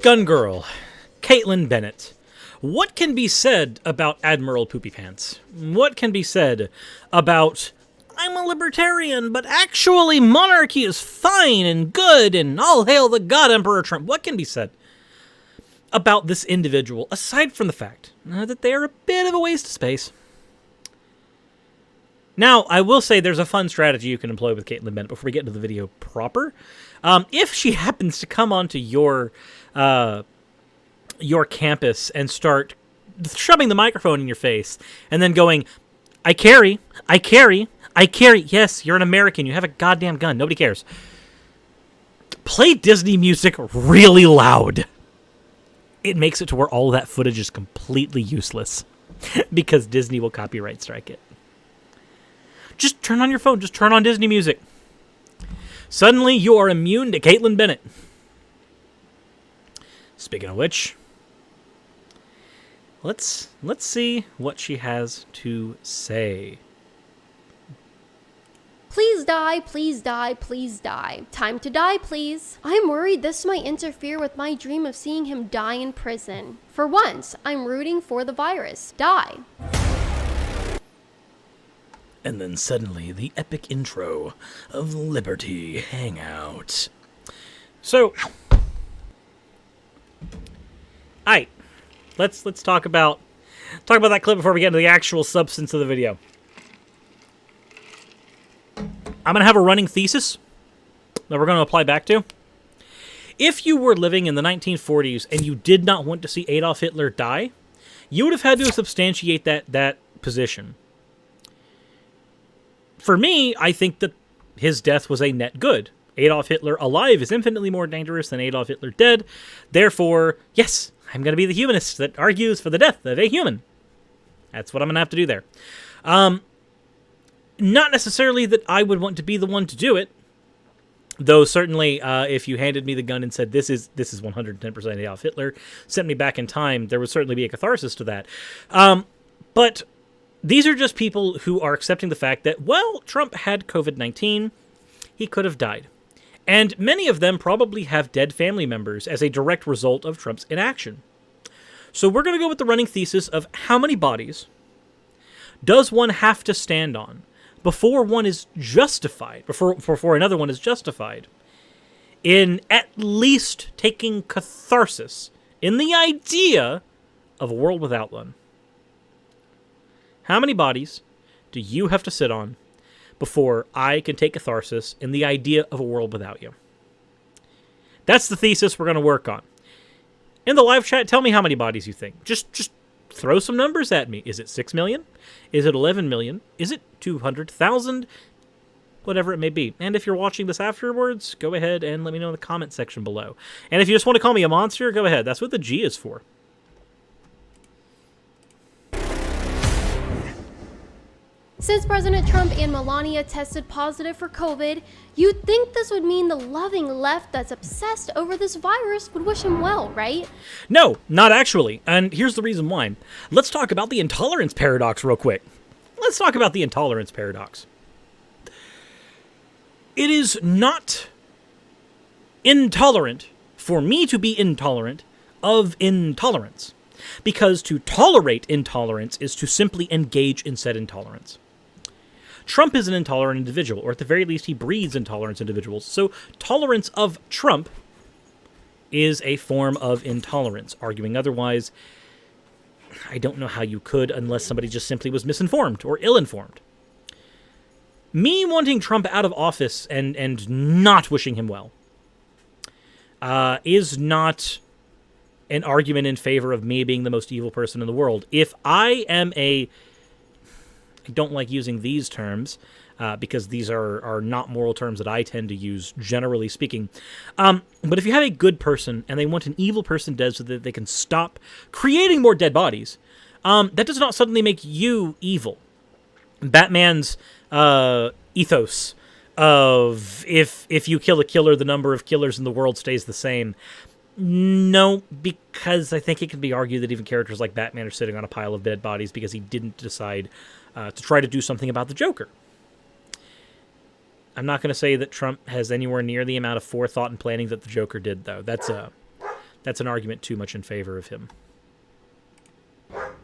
Gun Girl, Kaitlin Bennett. What can be said about Admiral Poopy Pants? What can be said about, I'm a libertarian, but actually monarchy is fine and good, and all hail the God Emperor Trump? What can be said about this individual, aside from the fact that they are a bit of a waste of space? Now, I will say there's a fun strategy you can employ with Kaitlin Bennett before we get into the video proper. If she happens to come onto your campus and start shoving the microphone in your face and then going, I carry. Yes, you're an American. You have a goddamn gun. Nobody cares. Play Disney music really loud. It makes it to where all of that footage is completely useless because Disney will copyright strike it. Just turn on your phone. Just turn on Disney music. Suddenly, you are immune to Kaitlin Bennett. Speaking of which, let's see what she has to say. Please die, please die, please die. Time to die, please. I'm worried this might interfere with my dream of seeing him die in prison. For once, I'm rooting for the virus. Die. And then suddenly, the epic intro of Liberty Hangout. So, alright, let's talk about that clip before we get into the actual substance of the video. I'm going to have a running thesis that we're going to apply back to. If you were living in the 1940s and you did not want to see Adolf Hitler die, you would have had to substantiate that position. For me, I think that his death was a net good. Adolf Hitler alive is infinitely more dangerous than Adolf Hitler dead. Therefore, yes, I'm going to be the humanist that argues for the death of a human. That's what I'm going to have to do there. Not necessarily that I would want to be the one to do it, though certainly if you handed me the gun and said, this is 110% Adolf Hitler, sent me back in time, there would certainly be a catharsis to that. But these are just people who are accepting the fact that, well, Trump had COVID-19, he could have died. And many of them probably have dead family members as a direct result of Trump's inaction. So we're going to go with the running thesis of how many bodies does one have to stand on before one is justified, before another one is justified, in at least taking catharsis in the idea of a world without one. How many bodies do you have to sit on before I can take catharsis in the idea of a world without you? That's the thesis we're going to work on. In the live chat, tell me how many bodies you think. Just throw some numbers at me. Is it 6 million? Is it 11 million? Is it 200,000? Whatever it may be. And if you're watching this afterwards, go ahead and let me know in the comment section below. And if you just want to call me a monster, go ahead. That's what the G is for. Since President Trump and Melania tested positive for COVID, you'd think this would mean the loving left that's obsessed over this virus would wish him well, right? No, not actually. And here's the reason why. Let's talk about the intolerance paradox real quick. Let's talk about the intolerance paradox. It is not intolerant for me to be intolerant of intolerance. Because to tolerate intolerance is to simply engage in said intolerance. Trump is an intolerant individual, or at the very least, he breeds intolerant individuals. So tolerance of Trump is a form of intolerance. Arguing otherwise, I don't know how you could unless somebody just simply was misinformed or ill-informed. Me wanting Trump out of office and not wishing him well is not an argument in favor of me being the most evil person in the world. If I am I don't like using these terms because these are not moral terms that I tend to use, generally speaking. But if you have a good person and they want an evil person dead so that they can stop creating more dead bodies, that does not suddenly make you evil. Batman's ethos of if you kill a killer, the number of killers in the world stays the same. No, because I think it can be argued that even characters like Batman are sitting on a pile of dead bodies because he didn't decide to try to do something about the Joker. I'm not going to say that Trump has anywhere near the amount of forethought and planning that the Joker did, though. That's That's an argument too much in favor of him.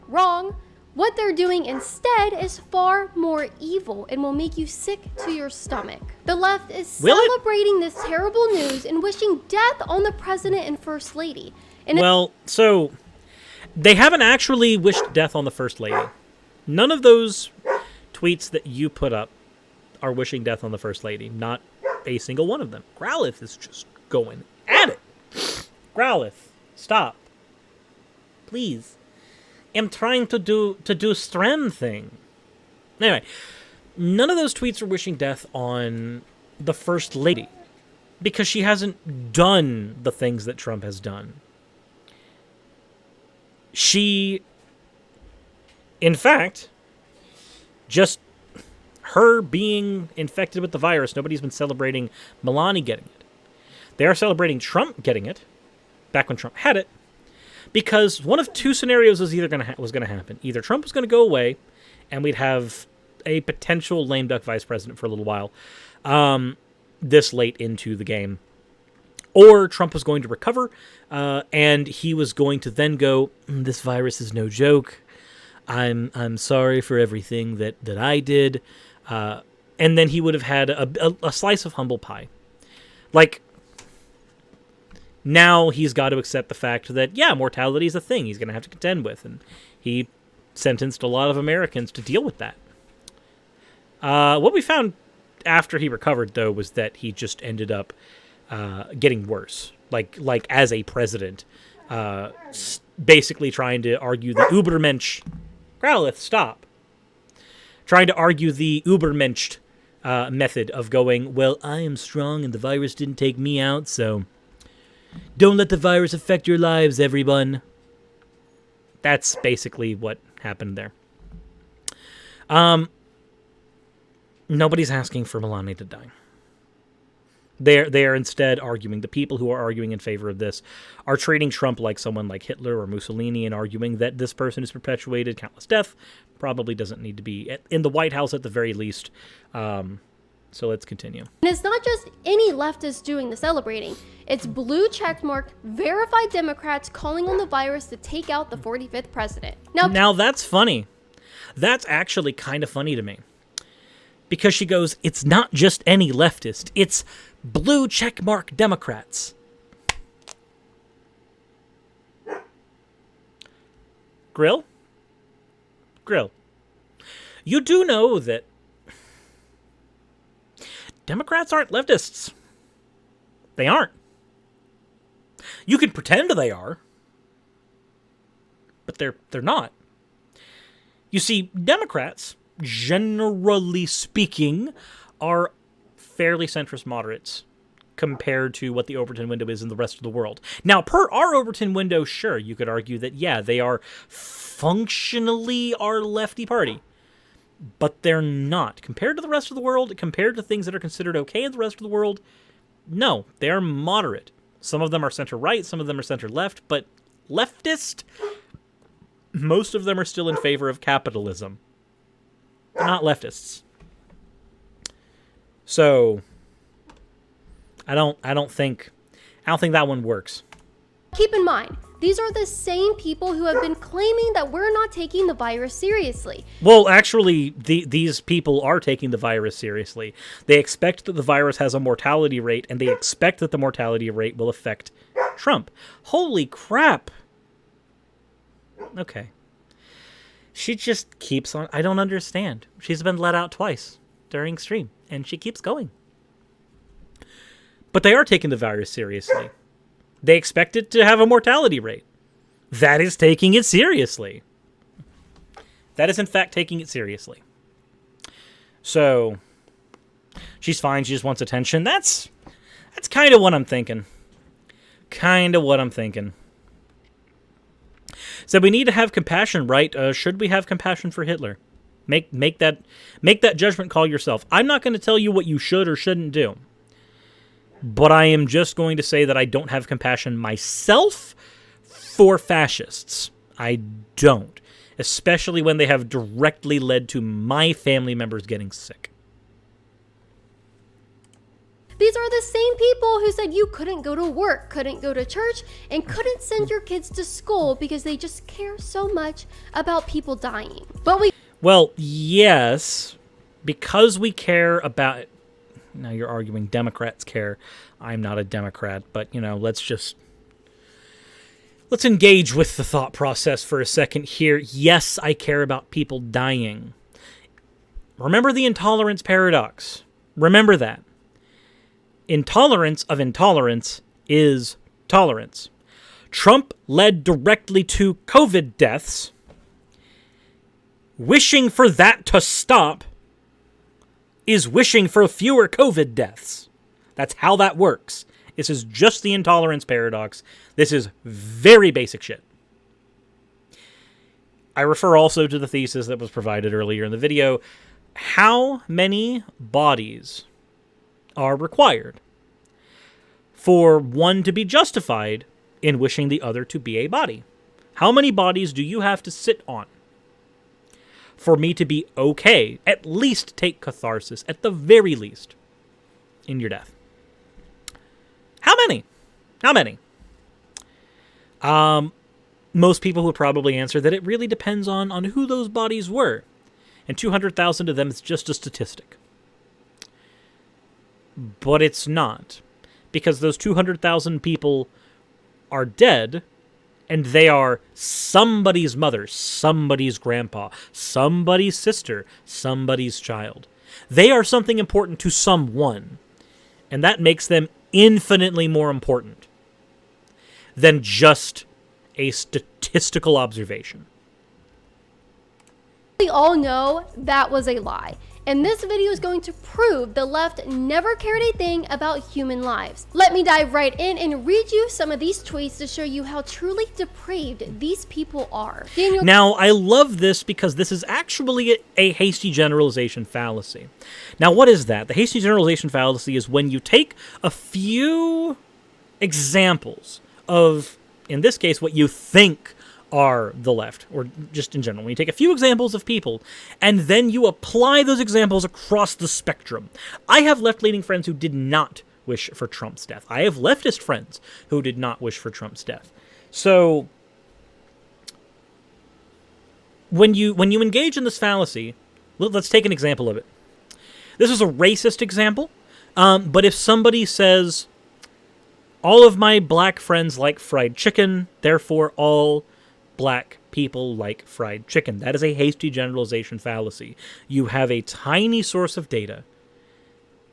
Wrong. What they're doing instead is far more evil and will make you sick to your stomach. The left is celebrating this terrible news and wishing death on the president and first lady. And so they haven't actually wished death on the first lady. None of those tweets that you put up are wishing death on the first lady. Not a single one of them. Growlith is just going at it. Growlith, stop. Please. I'm trying to do strand thing. Anyway, none of those tweets are wishing death on the first lady because she hasn't done the things that Trump has done. She, in fact, just her being infected with the virus, nobody's been celebrating Melania getting it. They are celebrating Trump getting it, back when Trump had it, because one of two scenarios was either was going to happen. Either Trump was going to go away, and we'd have a potential lame duck vice president for a little while, this late into the game, or Trump was going to recover, and he was going to then go, this virus is no joke. I'm sorry for everything that I did, and then he would have had a slice of humble pie, like. Now he's got to accept the fact that, yeah, mortality is a thing he's going to have to contend with, and he sentenced a lot of Americans to deal with that. What we found after he recovered, though, was that he just ended up getting worse, like as a president, basically trying to argue the Übermensch. Growlith, stop. Trying to argue the Übermensch method of going, well, I am strong and the virus didn't take me out, so... Don't let the virus affect your lives, everyone. That's basically what happened there. Nobody's asking for Melania to die. They are instead arguing, the people who are arguing in favor of this are treating Trump like someone like Hitler or Mussolini and arguing that this person has perpetuated countless death, probably doesn't need to be in the White House at the very least. So let's continue. And it's not just any leftists doing the celebrating. It's blue checkmarked, verified Democrats calling on the virus to take out the 45th president. Now that's funny. That's actually kind of funny to me. Because she goes, it's not just any leftist. It's blue checkmark Democrats. Grill? You do know that Democrats aren't leftists. They aren't. You can pretend they are, but they're not. You see, Democrats, generally speaking, are fairly centrist moderates compared to what the Overton window is in the rest of the world. Now, per our Overton window, sure, you could argue that, yeah, they are functionally our lefty party. But they're not. Compared to the rest of the world, compared to things that are considered okay in the rest of the world, no, they are moderate. Some of them are center-right, some of them are center-left, but leftist, most of them are still in favor of capitalism. They're not leftists. So, I don't think that one works. Keep in mind, these are the same people who have been claiming that we're not taking the virus seriously. Well, actually, these people are taking the virus seriously. They expect that the virus has a mortality rate, and they expect that the mortality rate will affect Trump. Holy crap. Okay. She just keeps on... I don't understand. She's been let out twice during stream, and she keeps going. But they are taking the virus seriously. They expect it to have a mortality rate. That is taking it seriously. That is, in fact, taking it seriously. So, she's fine. She just wants attention. That's kind of what I'm thinking. So we need to have compassion, right? Should we have compassion for Hitler? Make that judgment call yourself. I'm not going to tell you what you should or shouldn't do. But I am just going to say that I don't have compassion myself for fascists. I don't. Especially when they have directly led to my family members getting sick. These are the same people who said you couldn't go to work, couldn't go to church, and couldn't send your kids to school because they just care so much about people dying. Well, yes, because we care about... Now you're arguing Democrats care. I'm not a Democrat, but, let's engage with the thought process for a second here. Yes, I care about people dying. Remember the intolerance paradox. Remember that. Intolerance of intolerance is tolerance. Trump led directly to COVID deaths. Wishing for that to stop is wishing for fewer COVID deaths. That's how that works. This is just the intolerance paradox. This is very basic shit. I refer also to the thesis that was provided earlier in the video. How many bodies are required for one to be justified in wishing the other to be a body? How many bodies do you have to sit on for me to be okay, at least take catharsis, at the very least, in your death? How many? How many? Most people would probably answer that it really depends on who those bodies were. And 200,000 of them is just a statistic. But it's not. Because those 200,000 people are dead, and they are somebody's mother, somebody's grandpa, somebody's sister, somebody's child. They are something important to someone. And that makes them infinitely more important than just a statistical observation. We all know that was a lie. And this video is going to prove the left never cared a thing about human lives. Let me dive right in and read you some of these tweets to show you how truly depraved these people are. Now, I love this because this is actually a hasty generalization fallacy. Now, what is that? The hasty generalization fallacy is when you take a few examples of, in this case, what you think are the left, or just in general. When you take a few examples of people, and then you apply those examples across the spectrum. I have left-leaning friends who did not wish for Trump's death. I have leftist friends who did not wish for Trump's death. So, when you engage in this fallacy, let's take an example of it. This is a racist example, but if somebody says, all of my black friends like fried chicken, therefore all black people like fried chicken. That is a hasty generalization fallacy. You have a tiny source of data,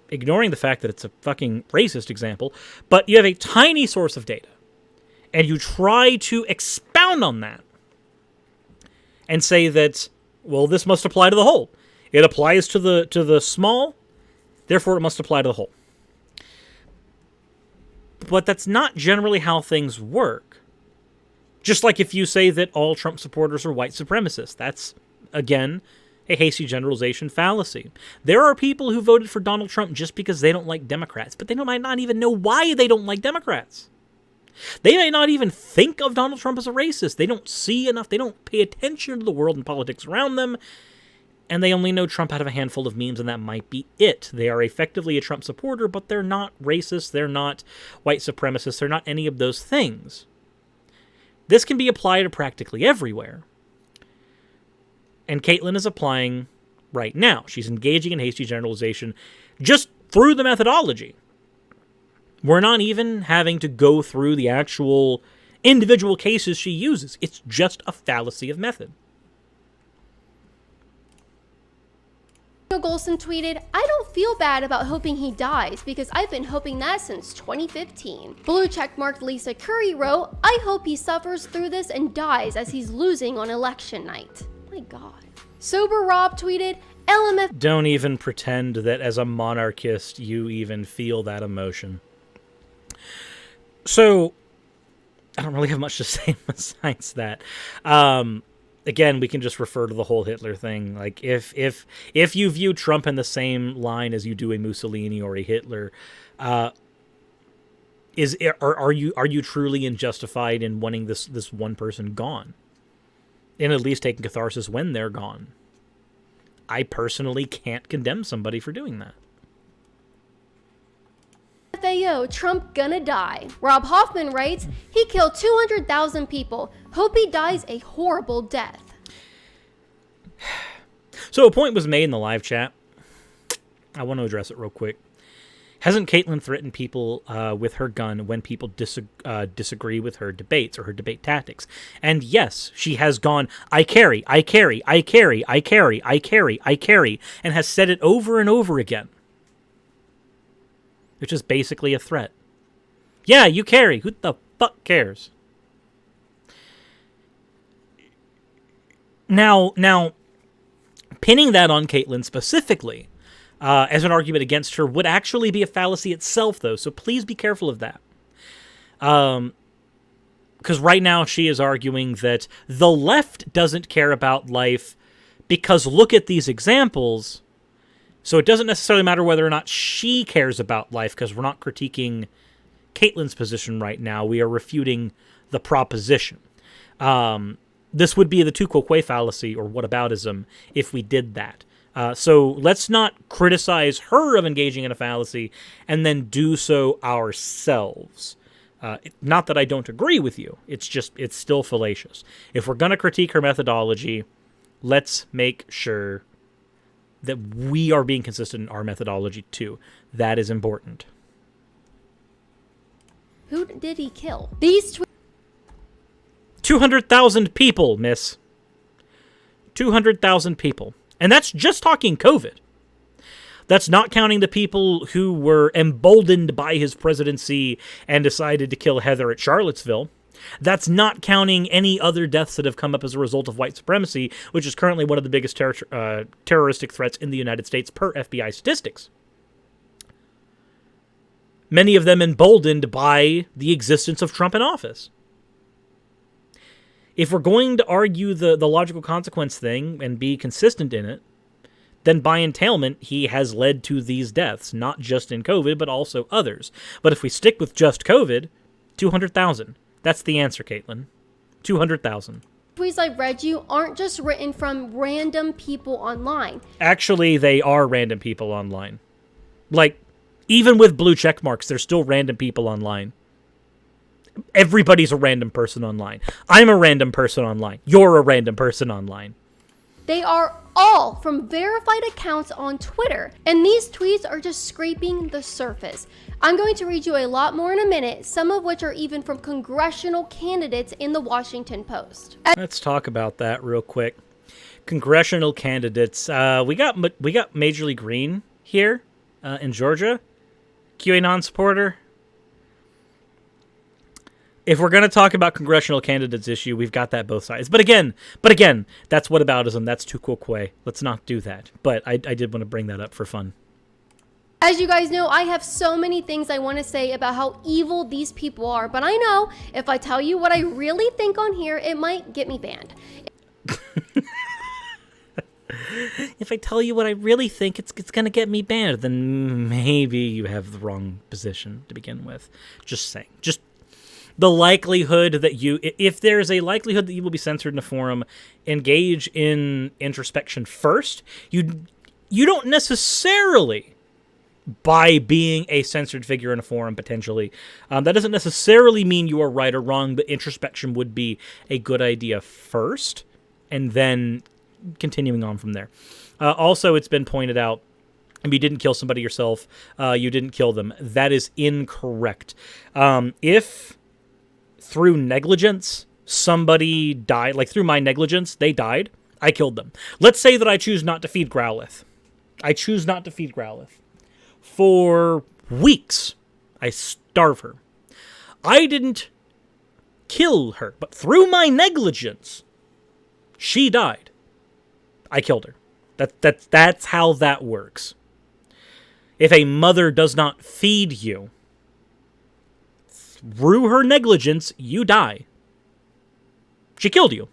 ignoring the fact that it's a fucking racist example, but you have a tiny source of data, and you try to expound on that and say that, well, this must apply to the whole. It applies to the small, therefore it must apply to the whole. But that's not generally how things work. Just like if you say that all Trump supporters are white supremacists. That's, again, a hasty generalization fallacy. There are people who voted for Donald Trump just because they don't like Democrats, but they might not even know why they don't like Democrats. They may not even think of Donald Trump as a racist. They don't see enough. They don't pay attention to the world and politics around them, and they only know Trump out of a handful of memes, and that might be it. They are effectively a Trump supporter, but they're not racist. They're not white supremacists. They're not any of those things. This can be applied to practically everywhere. And Kaitlin is applying right now. She's engaging in hasty generalization just through the methodology. We're not even having to go through the actual individual cases she uses. It's just a fallacy of method. Golson tweeted, I don't feel bad about hoping he dies because I've been hoping that since 2015. Blue checkmarked Lisa Curry wrote, I hope he suffers through this and dies as he's losing on election night. My God. Sober Rob tweeted, LMF. Don't even pretend that as a monarchist you even feel that emotion. So, I don't really have much to say besides that. Again, we can just refer to the whole Hitler thing. Like, if you view Trump in the same line as you do a Mussolini or a Hitler, are you truly unjustified in wanting this one person gone, and at least taking catharsis when they're gone? I personally can't condemn somebody for doing that. FAO, Trump gonna die. Rob Hoffman writes, he killed 200,000 people. Hope he dies a horrible death. So a point was made in the live chat. I want to address it real quick. Hasn't Kaitlin threatened people with her gun when people disagree with her debates or her debate tactics? And yes, she has gone, I carry, and has said it over and over again. Which is basically a threat. Yeah, you carry. Who the fuck cares? Now, pinning that on Kaitlin specifically as an argument against her would actually be a fallacy itself, though. So please be careful of that. Because right now she is arguing that the left doesn't care about life because look at these examples. So it doesn't necessarily matter whether or not she cares about life, because we're not critiquing Kaitlin's position right now. We are refuting the proposition. This would be the tu quoque fallacy or whataboutism if we did that. So let's not criticize her of engaging in a fallacy and then do so ourselves. Not that I don't agree with you. It's still fallacious. If we're going to critique her methodology, let's make sure that we are being consistent in our methodology too. That is important. Who did he kill? These 200,000 people, miss. 200,000 people. And that's just talking COVID. That's not counting the people who were emboldened by his presidency and decided to kill Heather at Charlottesville. That's not counting any other deaths that have come up as a result of white supremacy, which is currently one of the biggest terroristic threats in the United States per FBI statistics. Many of them emboldened by the existence of Trump in office. If we're going to argue the logical consequence thing and be consistent in it, then by entailment, he has led to these deaths, not just in COVID, but also others. But if we stick with just COVID, 200,000. That's the answer, Kaitlin. 200,000. tweets I read you aren't just written from random people online. Actually, they are random people online. Like, even with blue check marks, there's still random people online. Everybody's a random person online. I'm a random person online. You're a random person online. They are all from verified accounts on Twitter, and these tweets are just scraping the surface. I'm going to read you a lot more in a minute, some of which are even from congressional candidates in the Washington Post. Let's talk about that real quick. Congressional candidates. We got Majorly Green here in Georgia. QAnon supporter. If we're going to talk about congressional candidates issue, we've got that both sides. But again, that's whataboutism. That's tu quoque. Let's not do that. But I did want to bring that up for fun. As you guys know, I have so many things I want to say about how evil these people are, but I know if I tell you what I really think on here, it might get me banned. If I tell you what I really think, it's going to get me banned, then maybe you have the wrong position to begin with. Just saying. Just the likelihood that if there's a likelihood that you will be censored in a forum, engage in introspection first. You don't necessarily, by being a censored figure in a forum, potentially, that doesn't necessarily mean you are right or wrong, but introspection would be a good idea first, and then continuing on from there. Also, it's been pointed out, if you didn't kill somebody yourself, you didn't kill them. That is incorrect. If through negligence somebody died, like through my negligence, they died, I killed them. Let's say that I choose not to feed Growlithe. For weeks, I starve her. I didn't kill her, but through my negligence, she died. I killed her. That's how that works. If a mother does not feed you, through her negligence, you die. She killed you.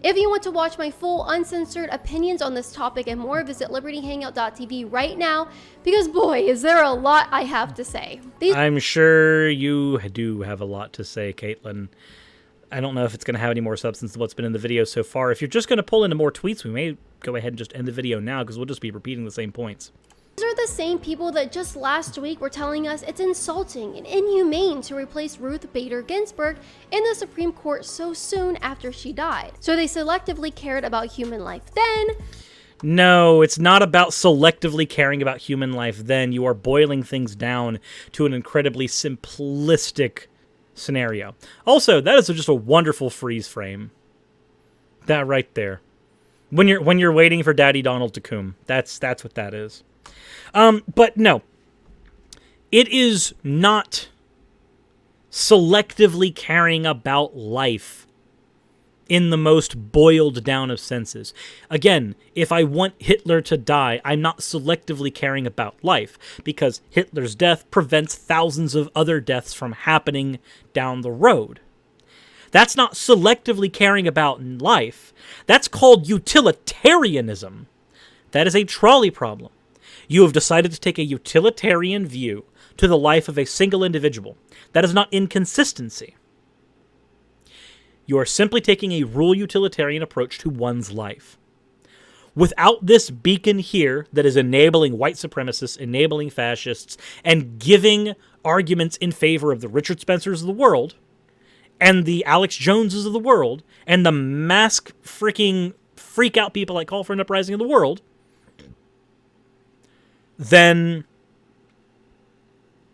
If you want to watch my full uncensored opinions on this topic and more, visit libertyhangout.tv right now, because boy, is there a lot I have to say. I'm sure you do have a lot to say, Kaitlin. I don't know if it's going to have any more substance than what's been in the video so far. If you're just going to pull into more tweets, we may go ahead and just end the video now because we'll just be repeating the same points. These are the same people that just last week were telling us it's insulting and inhumane to replace Ruth Bader Ginsburg in the Supreme Court so soon after she died. So they selectively cared about human life then. No, it's not about selectively caring about human life then. You are boiling things down to an incredibly simplistic scenario. Also, that is just a wonderful freeze frame. That right there. When you're waiting for Daddy Donald to come. That's what that is. But no. It is not selectively caring about life in the most boiled down of senses. Again, if I want Hitler to die, I'm not selectively caring about life, because Hitler's death prevents thousands of other deaths from happening down the road. That's not selectively caring about life. That's called utilitarianism. That is a trolley problem. You have decided to take a utilitarian view to the life of a single individual. That is not inconsistency. You are simply taking a rule utilitarian approach to one's life. Without this beacon here that is enabling white supremacists, enabling fascists, and giving arguments in favor of the Richard Spencers of the world, and the Alex Joneses of the world, and the freak out people that call for an uprising of the world, then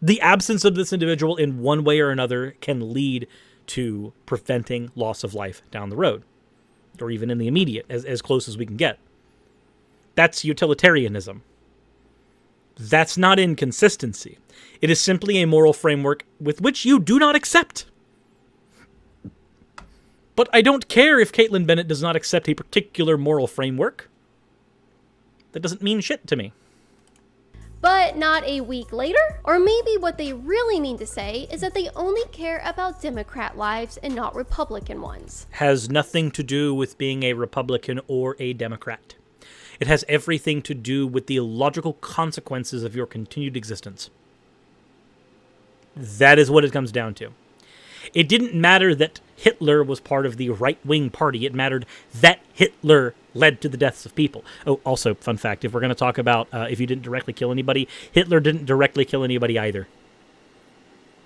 the absence of this individual in one way or another can lead to preventing loss of life down the road, or even in the immediate, as close as we can get. That's utilitarianism. That's not inconsistency. It is simply a moral framework with which you do not accept. But I don't care if Kaitlin Bennett does not accept a particular moral framework. That doesn't mean shit to me. But not a week later? Or maybe what they really mean to say is that they only care about Democrat lives and not Republican ones. Has nothing to do with being a Republican or a Democrat. It has everything to do with the logical consequences of your continued existence. That is what it comes down to. It didn't matter that Hitler was part of the right-wing party. It mattered that Hitler led to the deaths of people. Oh, also, fun fact, if we're going to talk about if you didn't directly kill anybody, Hitler didn't directly kill anybody either.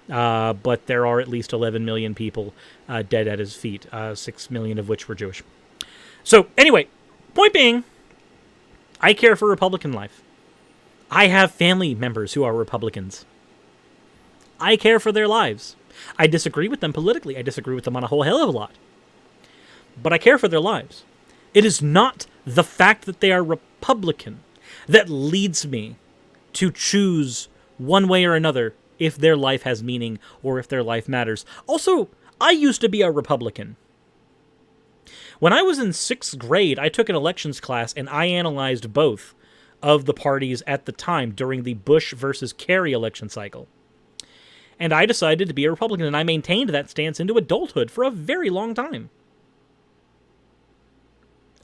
But there are at least 11 million people dead at his feet, 6 million of which were Jewish. So, anyway, point being, I care for Republican life. I have family members who are Republicans. I care for their lives. I disagree with them politically. I disagree with them on a whole hell of a lot. But I care for their lives. It is not the fact that they are Republican that leads me to choose one way or another if their life has meaning or if their life matters. Also, I used to be a Republican. When I was in 6th grade, I took an elections class and I analyzed both of the parties at the time during the Bush versus Kerry election cycle. And I decided to be a Republican, and I maintained that stance into adulthood for a very long time.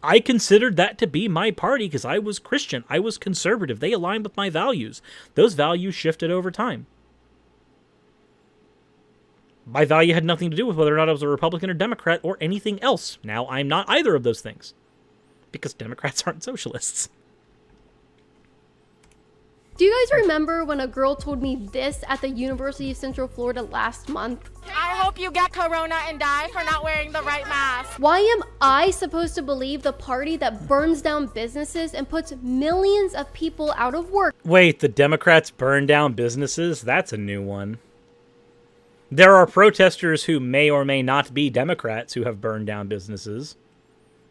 I considered that to be my party because I was Christian. I was conservative. They aligned with my values. Those values shifted over time. My value had nothing to do with whether or not I was a Republican or Democrat or anything else. Now, I'm not either of those things because Democrats aren't socialists. Do you guys remember when a girl told me this at the University of Central Florida last month? I hope you get corona and die for not wearing the right mask. Why am I supposed to believe the party that burns down businesses and puts millions of people out of work? Wait, the Democrats burn down businesses? That's a new one. There are protesters who may or may not be Democrats who have burned down businesses.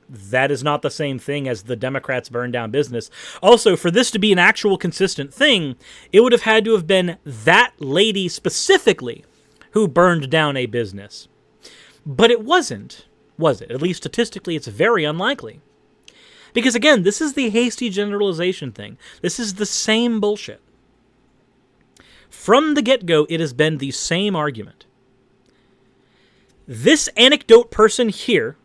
That is not the same thing as the Democrats burn down business. Also, for this to be an actual consistent thing, it would have had to have been that lady specifically who burned down a business. But it wasn't, was it? At least statistically, it's very unlikely. Because again, this is the hasty generalization thing. This is the same bullshit. From the get-go, it has been the same argument. This anecdote person here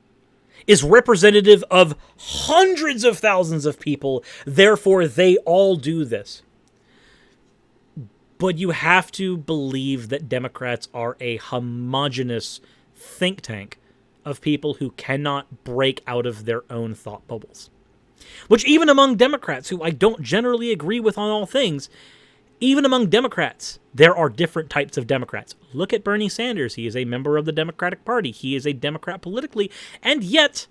is representative of hundreds of thousands of people, therefore they all do this. But you have to believe that Democrats are a homogenous think tank of people who cannot break out of their own thought bubbles. Which even among Democrats, who I don't generally agree with on all things, even among Democrats, there are different types of Democrats. Look at Bernie Sanders. He is a member of the Democratic Party. He is a Democrat politically, and yet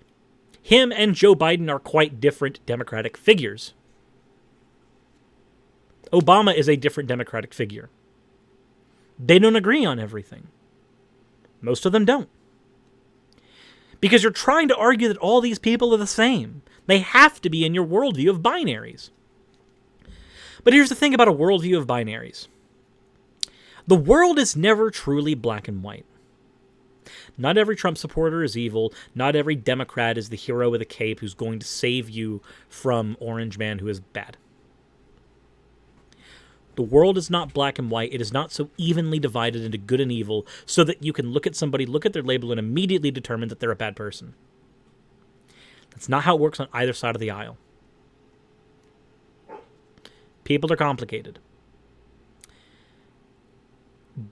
him and Joe Biden are quite different Democratic figures. Obama is a different Democratic figure. They don't agree on everything. Most of them don't. Because you're trying to argue that all these people are the same. They have to be in your worldview of binaries. But here's the thing about a worldview of binaries. The world is never truly black and white. Not every Trump supporter is evil. Not every Democrat is the hero with a cape who's going to save you from Orange Man who is bad. The world is not black and white. It is not so evenly divided into good and evil so that you can look at somebody, look at their label, and immediately determine that they're a bad person. That's not how it works on either side of the aisle. People are complicated.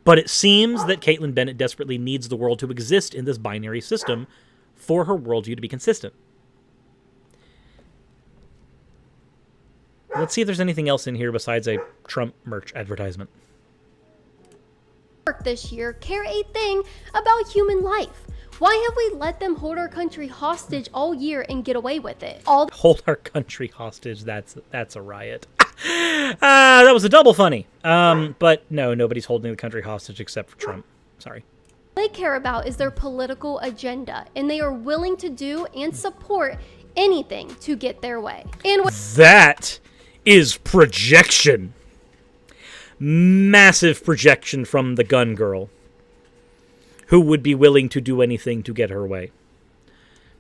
But it seems that Kaitlin Bennett desperately needs the world to exist in this binary system for her worldview to be consistent. Let's see if there's anything else in here besides a Trump merch advertisement. This year care a thing about human life. Why have we let them hold our country hostage all year and get away with it? Hold our country hostage. That's a riot. That was a double funny. But no, nobody's holding the country hostage except for Trump. Sorry. All they care about is their political agenda, and they are willing to do and support anything to get their way. And that is projection. Massive projection from the gun girl, who would be willing to do anything to get her way.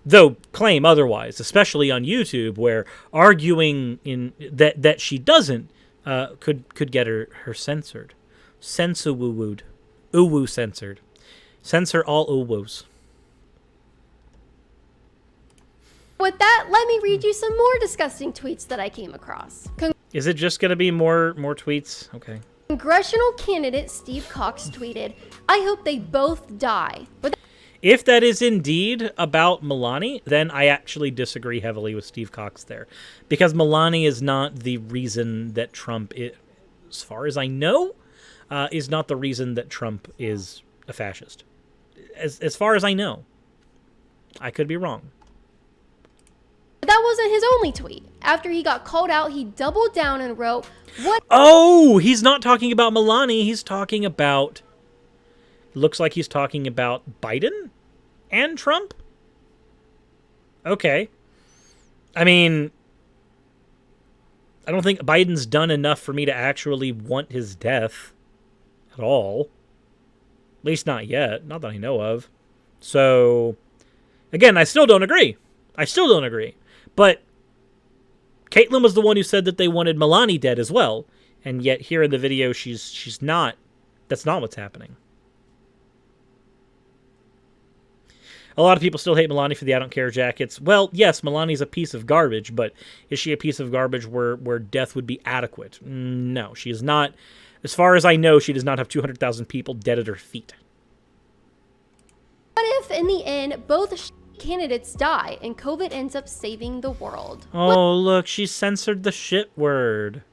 Though claim otherwise, especially on YouTube, where arguing in that she doesn't could get her censored. Censor woo-wooed. Uwu censored. Censor all uwos. with that, let me read you some more disgusting tweets that I came across. Is it just going to be more tweets? Okay. Congressional candidate Steve Cox tweeted, "I hope they both die." If that is indeed about Melania, then I actually disagree heavily with Steve Cox there. Because Melania is not the reason that Trump, as far as I know, is not the reason that Trump is a fascist. As far as I know. I could be wrong. That wasn't his only tweet. After he got called out, he doubled down and wrote, "What?" Oh, he's not talking about Melania. He's talking about... Looks like he's talking about Biden and Trump? Okay. I mean, I don't think Biden's done enough for me to actually want his death at all. At least not yet. Not that I know of. So, again, I still don't agree. But Kaitlin was the one who said that they wanted Melania dead as well. And yet here in the video, she's not. That's not what's happening. A lot of people still hate Melania for the I don't care jackets. Well, yes, Melania's a piece of garbage, but is she a piece of garbage where death would be adequate? No, she is not. As far as I know, she does not have 200,000 people dead at her feet. What if, in the end, both candidates die and COVID ends up saving the world? Oh, look, she censored the shit word.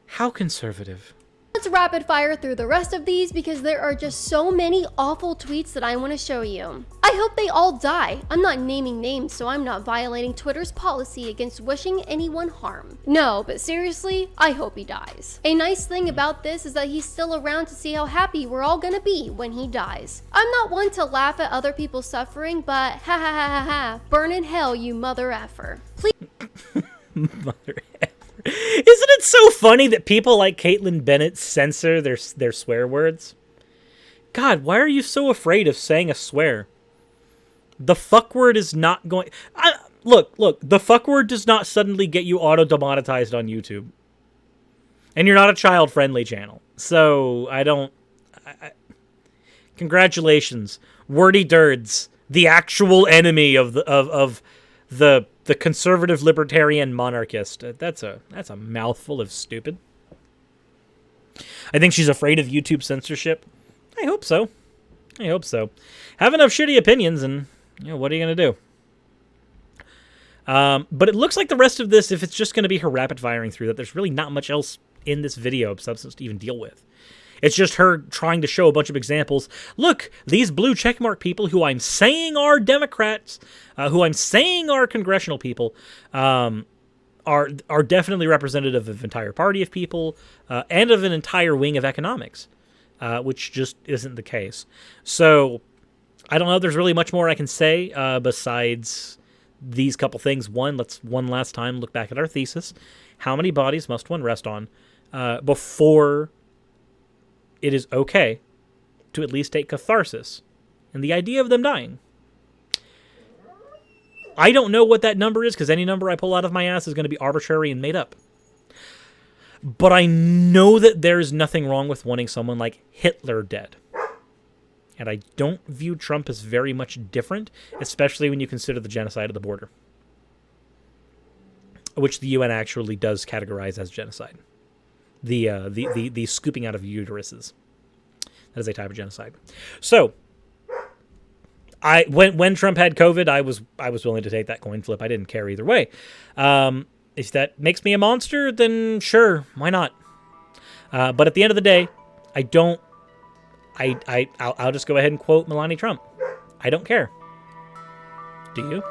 How conservative. Let's rapid fire through the rest of these because there are just so many awful tweets that I want to show you. I hope they all die. I'm not naming names, so I'm not violating Twitter's policy against wishing anyone harm. No, but seriously, I hope he dies. A nice thing about this is that he's still around to see how happy we're all gonna be when he dies. I'm not one to laugh at other people's suffering, but ha ha ha ha ha, burn in hell, you mother effer. Please. Mother effer. Isn't it so funny that people like Kaitlin Bennett censor their swear words? God, why are you so afraid of saying a swear? The fuck word is not going... Look, the fuck word does not suddenly get you auto-demonetized on YouTube. And you're not a child-friendly channel. So, I don't... Congratulations. Wordy Durds, the actual enemy of the conservative libertarian monarchist. That's a mouthful of stupid. I think she's afraid of YouTube censorship. I hope so. I hope so. Have enough shitty opinions, and what are you going to do? But it looks like the rest of this, if it's just going to be her rapid firing through that, there's really not much else in this video of substance to even deal with. It's just her trying to show a bunch of examples. Look, these blue checkmark people who I'm saying are Democrats, who I'm saying are congressional people, are definitely representative of an entire party of people and of an entire wing of economics, which just isn't the case. So I don't know if there's really much more I can say besides these couple things. One, let's one last time look back at our thesis. How many bodies must one rest on before it is okay to at least take catharsis in the idea of them dying? I don't know what that number is, because any number I pull out of my ass is going to be arbitrary and made up. But I know that there's nothing wrong with wanting someone like Hitler dead. And I don't view Trump as very much different, especially when you consider the genocide at the border, which the UN actually does categorize as genocide. The scooping out of uteruses. That is a type of genocide. So, when Trump had COVID, I was willing to take that coin flip. I didn't care either way. If that makes me a monster, then sure, why not? But at the end of the day, I'll just go ahead and quote Melania Trump. I don't care. Do you?